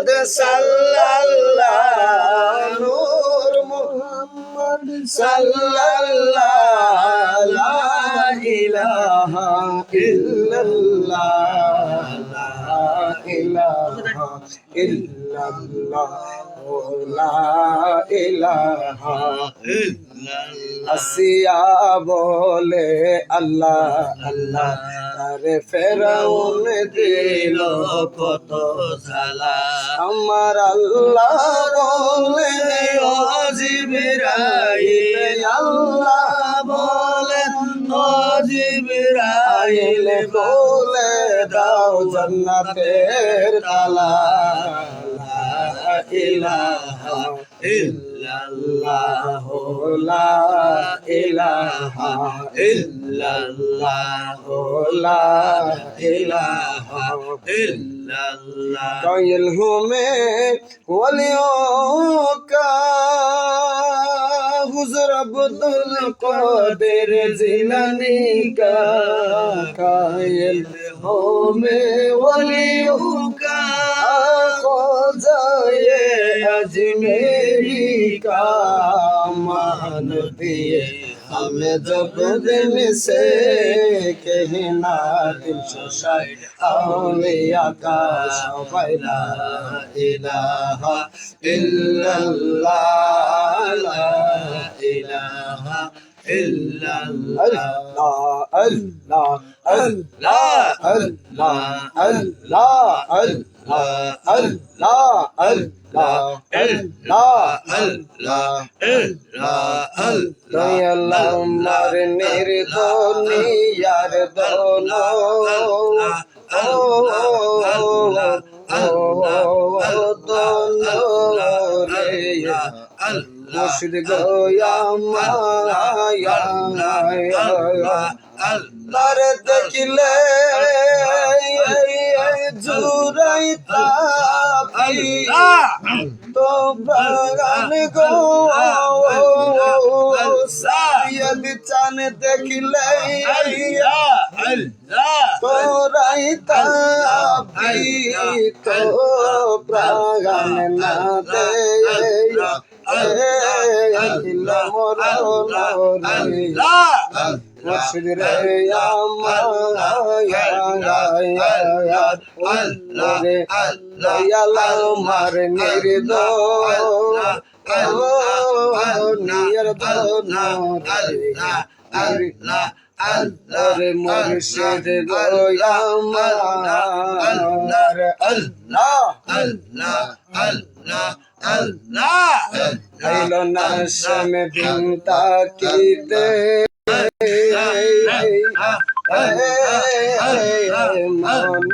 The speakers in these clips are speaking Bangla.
মুহাম্মদ সাল্লাল্লাহ নূর মুহাম্মদ সাল্লাল্লাহ লা ইলাহা ইল্লাল্লাহ লা ইলাহা ইল্লাল্লাহ লা ইলাহা ইল্লাল্লাহ আসিয়া বলে আল্লাহ আল্লাহ তারে ফেরাউন দিল কত সালা আমার আল্লাহ বলে ও জিবরাইল আল্লাহ বলে ও জিবরাইল বলে দাও জান্নাতের তালা লা ইলাহা ইল্লাল্লাহ লা ইলাহা ইল্লাল্লাহ লা ইলাহা ইল্লাল্লাহ কাयल हूँ मैं वलियों का हुज़ूर अब्दुल कादिर जिलानी का कायल हूँ मैं वलियों का ख्वाजा अजमेरी का मान दिए हमें जब दिन से कहना दिल शायद औलिया का ला इलाहा इल्लल्लाह ला इलाहा इल्लल्लाह अल्लाह अल्लाह अल्लाह अल्लाह अल्लाह अल्लाह अल्लाह अल्लाह अल्लाह अल्लाह मरनेर दोनी यार मुर्शिद गोया माया अल्लाह देखले जुराइता तो बागान गो सायद चान देखले तो राइता तो बागान ना दे मुर्शिद रे अल्लाह मार निर्दो नियर अल्लाह मुर्शिद गोया मार अल्लाह अल्लाह अल्लाह अल्लाह आइलो नशम दिन ताकीते मन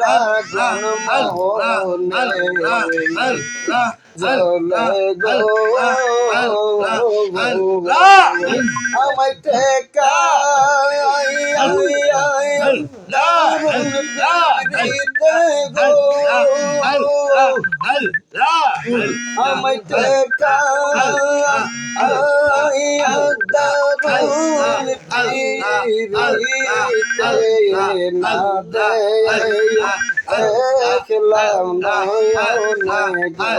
रागन मोने जल गो আমায় টেকা আমায় টেকা দারুন না দে দেখলাম নয়নে গো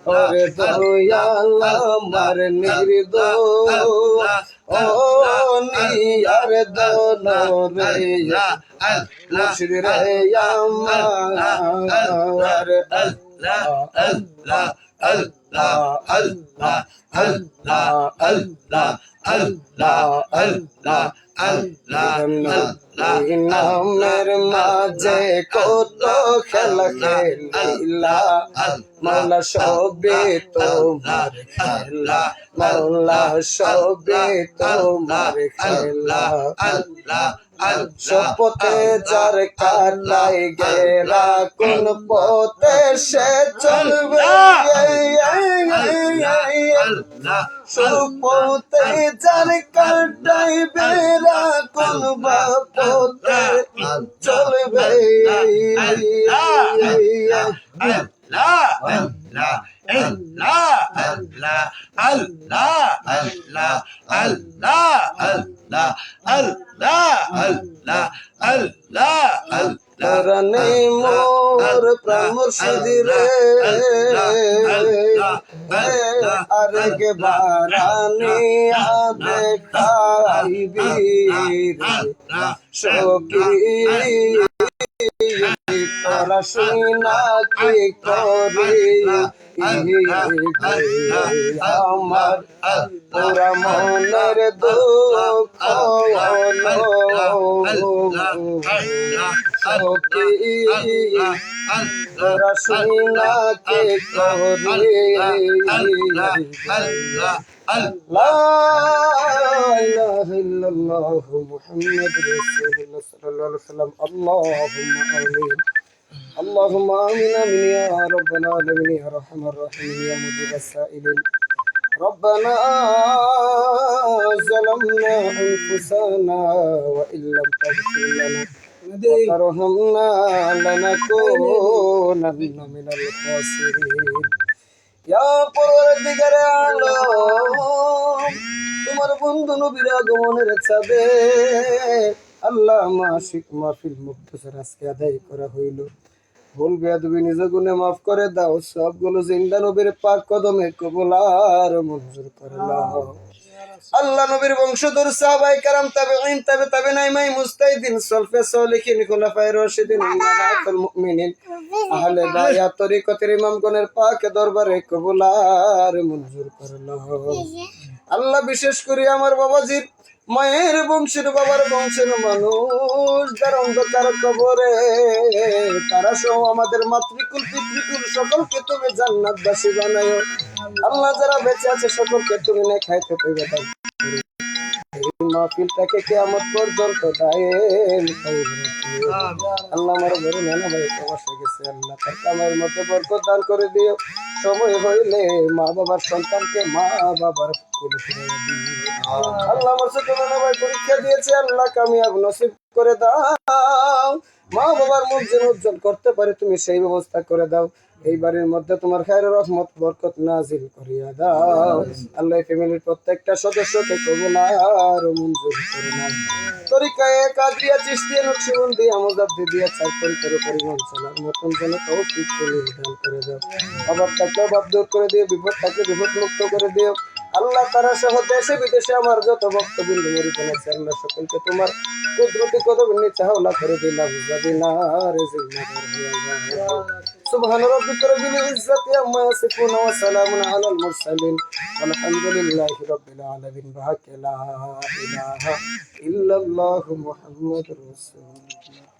ওরে দয়াল আমার নির্দো ও নিয়ার দোনো রে মুর্শিদ রে আমার আল্লাহ আল্লাহ আল্লাহ আল্লাহ আল্লাহ আল্লাহ আল্লাহ আল্লাহ আল্লাহ নামের মাঝে কত খেলা খেলিলা মাওলা সবে তোমার খেলা মাওলা সবে তোমার খেলা সপথে যার কাটাই গেরা কোন পথে সে চলবে সপথে যার কাটাই বেরা কোন পথে চলবে আল্লাহ আল্লাহ আল্লাহ রানে মোর প্রাণ মুর্শিদিরে আরে গে বারানি দেখাইবি সখী তোরা শুনা কি করি আমার তোরা মনের দুঃখ সখী তোরা শুনা কি করি لا إله إلا الله محمد رسول الله صلى الله عليه وسلم اللهم آمين اللهم آمين آمين يا رب العالمين يا أرحم الراحمين يا مجيب السائلين ربنا ظلمنا أنفسنا وإن لم تغفر لنا وترحمنا لنكونن من الخاسرين ইয়া পরওয়ারদিগার আলম তোমার বন্ধু নবীর আগমনের চাঁদে আল্লাহ মাসিক মাহফিল মুক্তসর আজকে আদায় করা হইল ভুল বেয়াদবি নিজ গুণে মাফ করে দাও সবগুলো জিন্দা নবীর পাক কদমে কবুল আর মঞ্জুর করে নাও আল্লাহ নবীর বংশধর সাহাবায়ে কেরাম তাবেঈন তাবেঈন ইমাম মুস্তাহিদিন সলফে সালিহিন খুলাফায়ে রাশিদিন উম্মাহাতুল মুমিনিন আহলে বায়াত তরিকতের ইমামগণের পাক দরবারে কবুল আর মঞ্জুর করে নাও আল্লাহ বিশেষ করে আমার বাবাজির মায়ের বংশের বাবার বংশের মানুষ যারা অন্ধকার কবরে তারা সহ আমাদের মাতৃকুল পিতৃকুল সকলকে তুমি জান্নাতবাসী বানায়ো আল্লাহ যারা বেঁচে আছে সকলকে তুমি না খাইতে পেয়ে দাও এই মাহফিলটাকে কিয়ামত পর্যন্ত দায়েম আল্লাহ আমার বড় নানা ভাই প্রবাসে গেছে আল্লাহ তার কামের মধ্যে বরকত দান করে দিও সময় হইলে মা বাবার সন্তানকে মা বাবার কোলে ফিরিয়ে দিও আল্লাহ আমার ছোট নানা ভাই পরীক্ষা দিয়েছে আল্লাহ কামিয়াব নসিব করে দাও মা বাবার মুখ যেন উজ্জ্বল করতে পারে তুমি সেই ব্যবস্থা করে দাও এই বাড়ির মধ্যে তোমার খায়রের রহমত বরকত নাজিল করিয়া দাও আল্লাহ ফ্যামিলির প্রত্যেকটা সদস্যকে কবুল আর মঞ্জুর করে নাও তরিকায়ে কাদরিয়া চিশতিয়া নকশবন্দিয়া মুজাদ্দিদিয়া চারপন্থের পরিমাণ চলার মতন যেন তৌফিক দান করে দাও অভাব থাকলে অভাব দূর করে দিও বিপদ থাকলে বিপদ মুক্ত করে দিও আল্লাহ তারা সহ দেশে বিদেশে আমার যত ভক্তবৃন্দ মরিতেন আছে আল্লাহ সকলকে তোমার কুদরতি কদমের নিচে হাওলা করে দিলাম যাবি না রে سبحان ربك رب العزة عما يصفون وسلام على المرسلين والحمد لله رب العالمين بحق لا إله إلا الله محمد رسول الله